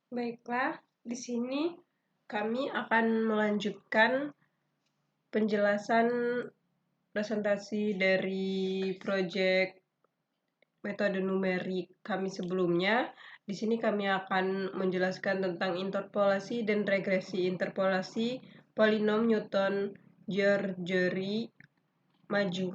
Baiklah, di sini kami akan melanjutkan penjelasan presentasi dari proyek metode numerik kami sebelumnya. Di sini kami akan menjelaskan tentang interpolasi dan regresi interpolasi polinom Newton-George maju.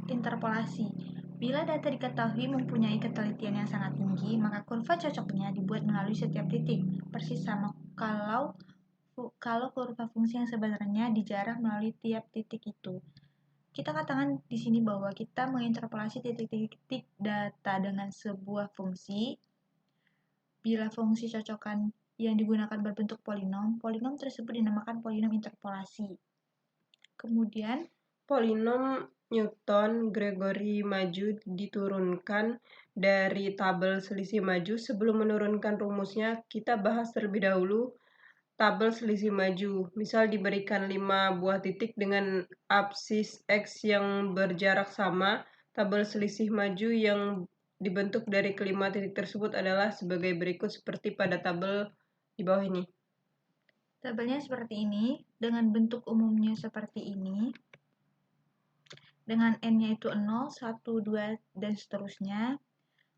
Interpolasi. Bila data diketahui mempunyai ketelitian yang sangat tinggi, maka kurva cocoknya dibuat melalui setiap titik. Persis sama kalau kurva fungsi yang sebenarnya dijarah melalui tiap titik itu. Kita katakan di sini bahwa kita menginterpolasi titik-titik data dengan sebuah fungsi. Bila fungsi cocokan yang digunakan berbentuk polinom, polinom tersebut dinamakan polinom interpolasi. Kemudian, polinom Newton-Gregory maju diturunkan dari tabel selisih maju. Sebelum menurunkan rumusnya, kita bahas terlebih dahulu tabel selisih maju. Misal diberikan 5 buah titik dengan absis X yang berjarak sama, tabel selisih maju yang dibentuk dari kelima titik tersebut adalah sebagai berikut seperti pada tabel di bawah ini. tabelnya seperti ini, dengan bentuk umumnya seperti ini, dengan n-nya itu 0, 1, 2, dan seterusnya.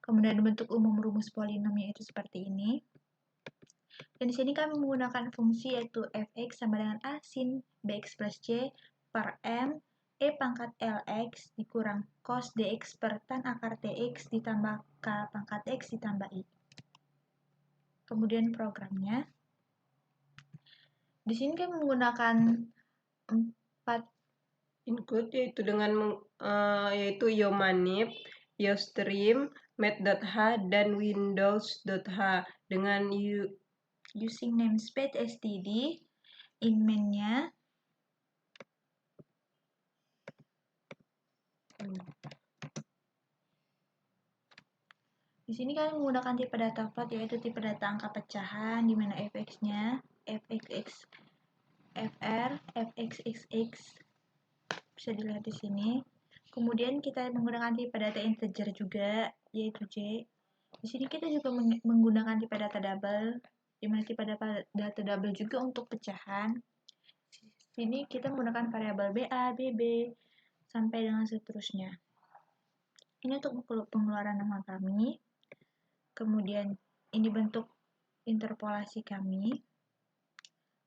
Kemudian bentuk umum rumus polinomnya itu seperti ini. Dan di sini kami menggunakan fungsi yaitu fx sama dengan a sin bx plus c per m e pangkat lx dikurang cos dx per tan akar tx ditambah k pangkat x ditambah i. Kemudian programnya. Di sini kami menggunakan 4 input yaitu Yomanip, Yostream, Math.h, dan Windows.h dengan using namespace std, in main-nya di sini kami menggunakan tipe data float yaitu tipe data angka pecahan di mana fx-nya fxx, fr, fxxx bisa dilihat di sini. Kemudian kita menggunakan tipe data integer juga yaitu j. Di sini kita juga menggunakan tipe data double di mana tipe data double juga untuk pecahan. Di sini kita menggunakan variabel BA, BB sampai dengan seterusnya. Ini untuk pengeluaran nama kami. Kemudian ini bentuk interpolasi kami.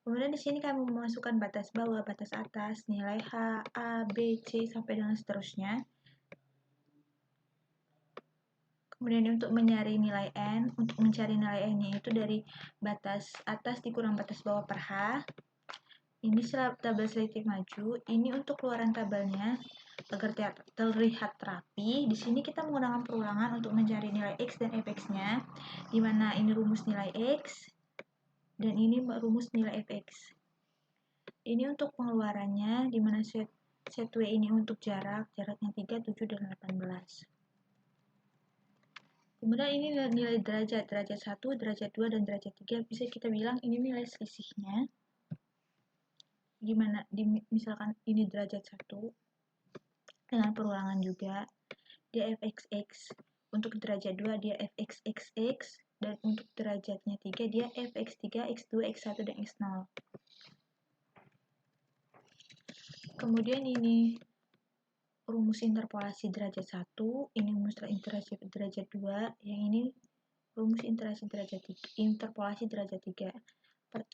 Kemudian di sini kami memasukkan batas bawah, batas atas, nilai H, A, B, C sampai dengan seterusnya. Kemudian untuk mencari nilai N, untuk mencari nilai N-nya itu dari batas atas dikurang batas bawah per H. Ini tabel selektif maju. Ini untuk keluaran tabelnya agar terlihat rapi. Di sini kita menggunakan perulangan untuk mencari nilai X dan fx-nya, di mana ini rumus nilai X dan ini rumus nilai fx. Ini untuk pengeluarannya, di mana set W ini untuk jaraknya 3, 7, dan 18. Kemudian ini nilai derajat 1, derajat 2, dan derajat 3. Bisa kita bilang ini nilai selisihnya. Gimana, misalkan ini derajat 1, dengan perulangan juga, dia fxx. Untuk derajat 2, dia fxxx. Dan untuk derajatnya 3, dia fx3, x2, x1, dan x0. Kemudian ini rumus interpolasi derajat 1, ini rumus interpolasi derajat 2, yang ini rumus interpolasi derajat 3.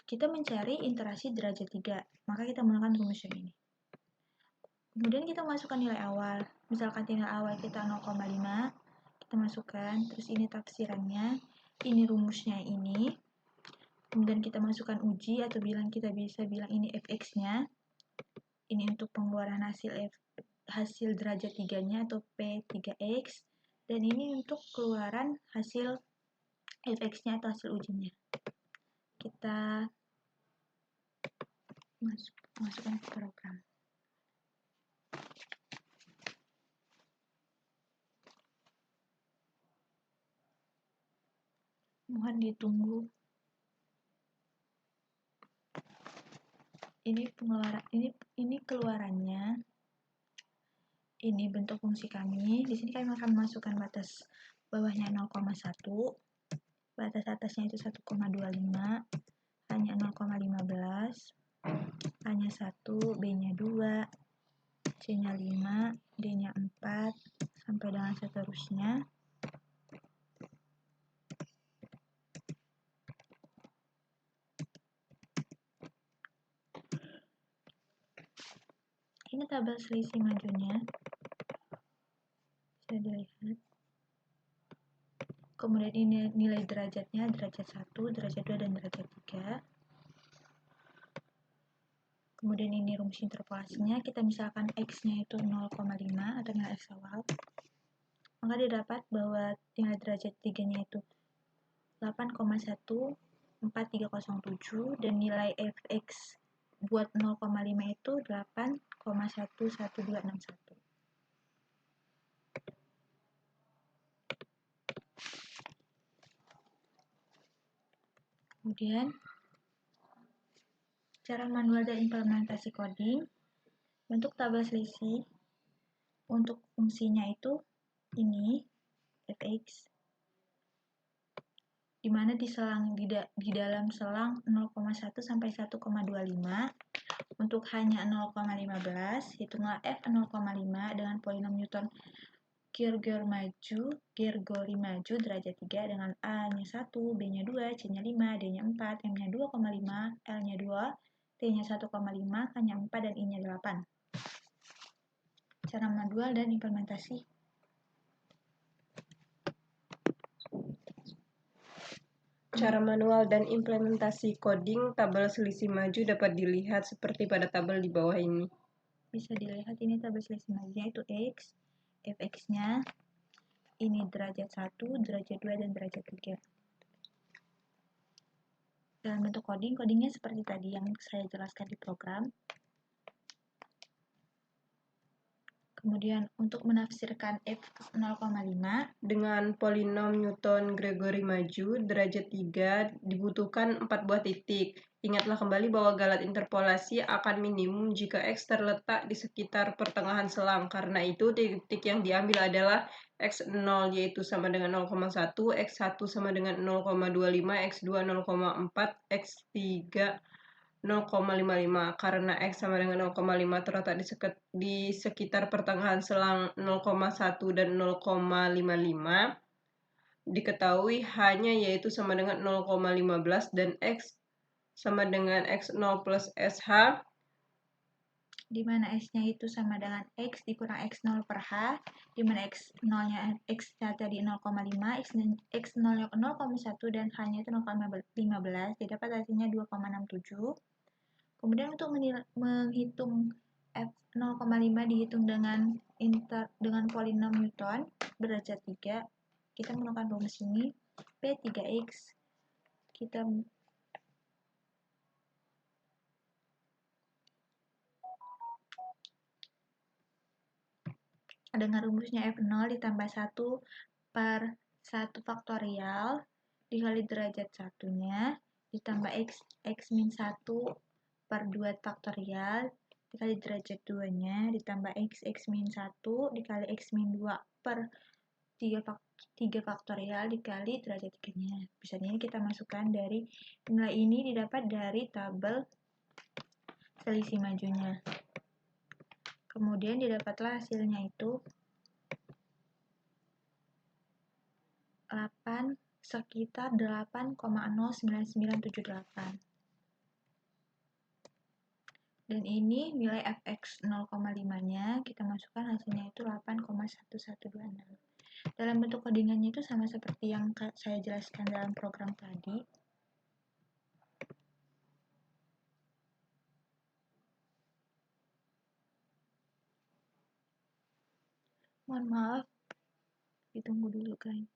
Kita mencari interasi derajat 3, maka kita menggunakan rumus yang ini. Kemudian kita masukkan nilai awal. Misalkan nilai awal kita 0,5, kita masukkan, terus ini tafsirannya, ini rumusnya ini. Kemudian kita masukkan uji atau kita bisa bilang ini fx-nya. Ini untuk pengeluaran hasil derajat 3-nya atau P3X, dan ini untuk keluaran hasil fx-nya atau hasil ujinya. Kita masukkan ke program. Mohon ditunggu. Ini keluarannya. Ini bentuk fungsi kami. Di sini kami akan masukkan batas bawahnya 0,1. batas atasnya itu 1,25, hanya 0,15, A-nya 1, B-nya 2, C-nya 5, D-nya 4, sampai dengan seterusnya. Ini tabel selisih majunya, bisa dilihat. Kemudian ini nilai derajatnya, derajat 1, derajat 2, dan derajat 3. Kemudian ini rumus interpolasinya, kita misalkan X-nya itu 0,5 atau nilai X awal. Maka didapat bahwa nilai derajat 3-nya itu 8,14307 dan nilai fx buat 0,5 itu 8,11261. Kemudian cara manual dan implementasi coding. Bentuk tabel selisih untuk fungsinya itu ini fx, di mana di dalam selang 0,1 sampai 1,25. Untuk hanya 0,15, hitunglah f 0,5 dengan polinom Newton Gregory maju derajat 3 dengan A-nya 1, B-nya 2, C-nya 5, D-nya 4, M-nya 2,5, L-nya 2, T-nya 1,5, K-nya 4, dan I-nya 8. Cara manual dan implementasi. Cara manual dan implementasi coding tabel selisih maju dapat dilihat seperti pada tabel di bawah ini. Bisa dilihat ini tabel selisih majunya itu X, fx-nya, ini derajat 1, derajat 2, dan derajat 3. Dalam bentuk coding, codingnya seperti tadi yang saya jelaskan di program. Kemudian untuk menafsirkan f 0,5 dengan polinom Newton Gregory maju derajat 3 dibutuhkan 4 buah titik. Ingatlah kembali bahwa galat interpolasi akan minimum jika X terletak di sekitar pertengahan selang. Karena itu titik yang diambil adalah X0 yaitu sama dengan 0,1, X1 sama dengan 0,25, X2 0,4, X3 0,55 karena X sama dengan 0,5 terletak di sekitar pertengahan selang 0,1 dan 0,55 diketahui hanya yaitu sama dengan 0,15 dan X sama dengan X0 plus SH, di mana S-nya itu sama dengan X dikurang X0 per H, di mana X0-nya X-nya tadi 0,5, X0-nya 0,1 dan H-nya itu 0,15, didapat hasilnya 2,67. Kemudian untuk menghitung F 0,5 dihitung dengan polinom Newton derajat 3, kita menggunakan rumus ini P3X. Kita dengan rumusnya F0 ditambah 1 per 1 faktorial dikali derajat 1-nya ditambah X min 1 per 2 faktorial dikali derajat 2-nya ditambah X min 1 dikali X min 2 per 3 faktorial dikali derajat 3-nya. Bisa ini kita masukkan dari nilai ini didapat dari tabel selisih majunya. Kemudian didapatlah hasilnya itu 8 sekitar 8,09978. Dan ini nilai fx 0,5-nya kita masukkan hasilnya itu 8,1126. Dalam bentuk codingannya itu sama seperti yang saya jelaskan dalam program tadi. Mohon maaf, ditunggu dulu guys.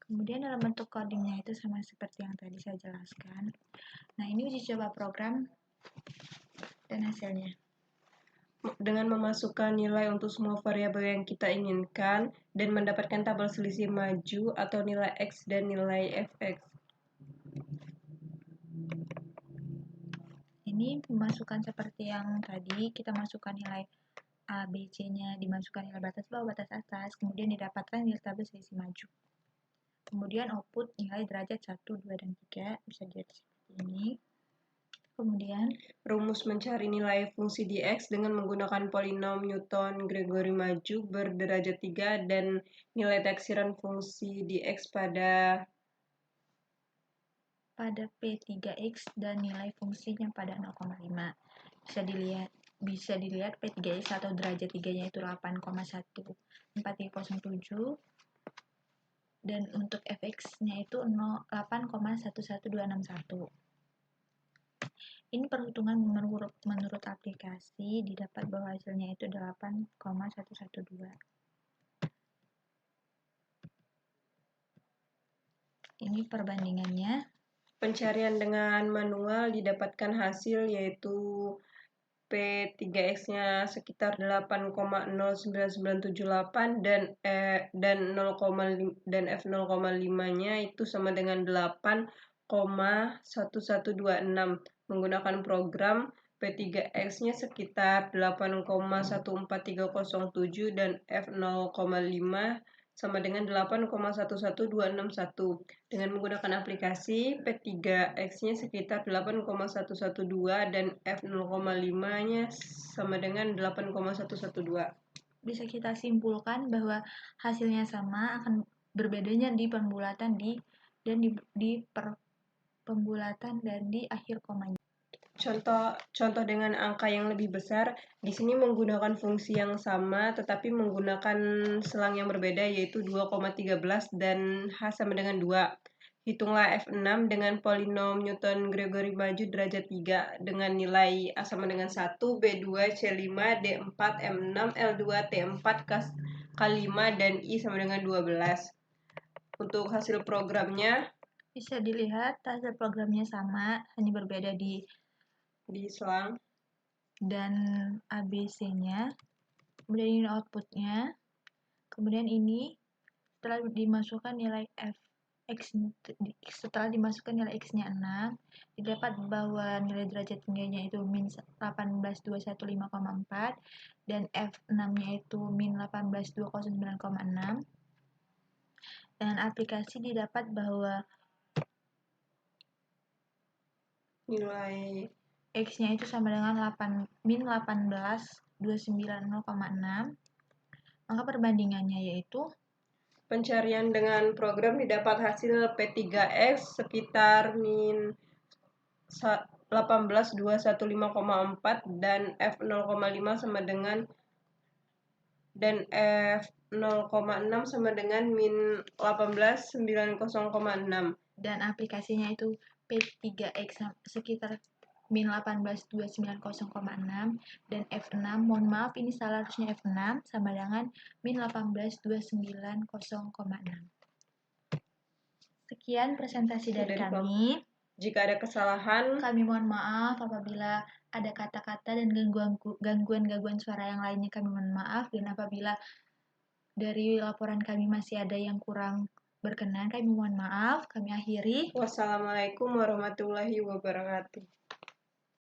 Kemudian dalam bentuk codingnya itu sama seperti yang tadi saya jelaskan. Nah, ini uji coba program dan hasilnya. dengan memasukkan nilai untuk semua variabel yang kita inginkan dan mendapatkan tabel selisih maju atau nilai X dan nilai Fx. Ini memasukkan seperti yang tadi, kita masukkan nilai A, B, C-nya, dimasukkan nilai batas bawah, batas atas, kemudian didapatkan nilai tabel selisih maju. Kemudian output nilai derajat 1, 2, dan 3, bisa dilihat seperti ini. Kemudian, rumus mencari nilai fungsi di X dengan menggunakan polinom Newton-Gregory maju berderajat 3 dan nilai taksiran fungsi di X pada P3X dan nilai fungsinya pada 0,5. Bisa dilihat P3X atau derajat 3-nya itu 8,14307 dan untuk Fx-nya itu 8,11261. Ini perhitungan menurut aplikasi didapat bahwa hasilnya itu 8,112. Ini perbandingannya. Pencarian dengan manual didapatkan hasil yaitu P3X-nya sekitar 8,09978 dan F0,5-nya itu sama dengan 8,1126. Menggunakan program P3X-nya sekitar 8,14307 dan F0,5 sama dengan 8,11261. Dengan menggunakan aplikasi, P3X-nya sekitar 8,112 dan F0,5-nya sama dengan 8,112. Bisa kita simpulkan bahwa hasilnya sama, akan berbedanya di pembulatan pembulatan dan di akhir komanya. Contoh dengan angka yang lebih besar, di sini menggunakan fungsi yang sama tetapi menggunakan selang yang berbeda yaitu 2,13 dan H sama dengan 2. Hitunglah F6 dengan polinom Newton-Gregory maju derajat 3 dengan nilai A sama dengan 1, B2, C5, D4, M6, L2, T4, K5, dan I sama dengan 12. Untuk hasil programnya, bisa dilihat hasil programnya sama, hanya berbeda di selang dan ABC-nya. Kemudian ini outputnya. Kemudian ini setelah dimasukkan nilai setelah dimasukkan nilai X-nya 6, didapat bahwa nilai derajat tingginya itu min 18215,4 dan F6-nya itu min 18209,6. Dengan aplikasi didapat bahwa nilai X-nya itu sama dengan min 18290,6. Maka perbandingannya yaitu pencarian dengan program didapat hasil P3X sekitar min 18215,4 dan F0,5 sama dengan dan F0,6 sama dengan min 18900,6. Dan aplikasinya itu P3X sekitar min 18290,6 dan F6, mohon maaf ini salah, harusnya F6 sama dengan min 18290,6. Sekian presentasi dari kami. Jika ada kesalahan, kami mohon maaf. Apabila ada kata-kata dan gangguan suara yang lainnya, kami mohon maaf. Dan apabila dari laporan kami masih ada yang kurang berkenan, kami mohon maaf. Kami akhiri. Wassalamualaikum warahmatullahi wabarakatuh.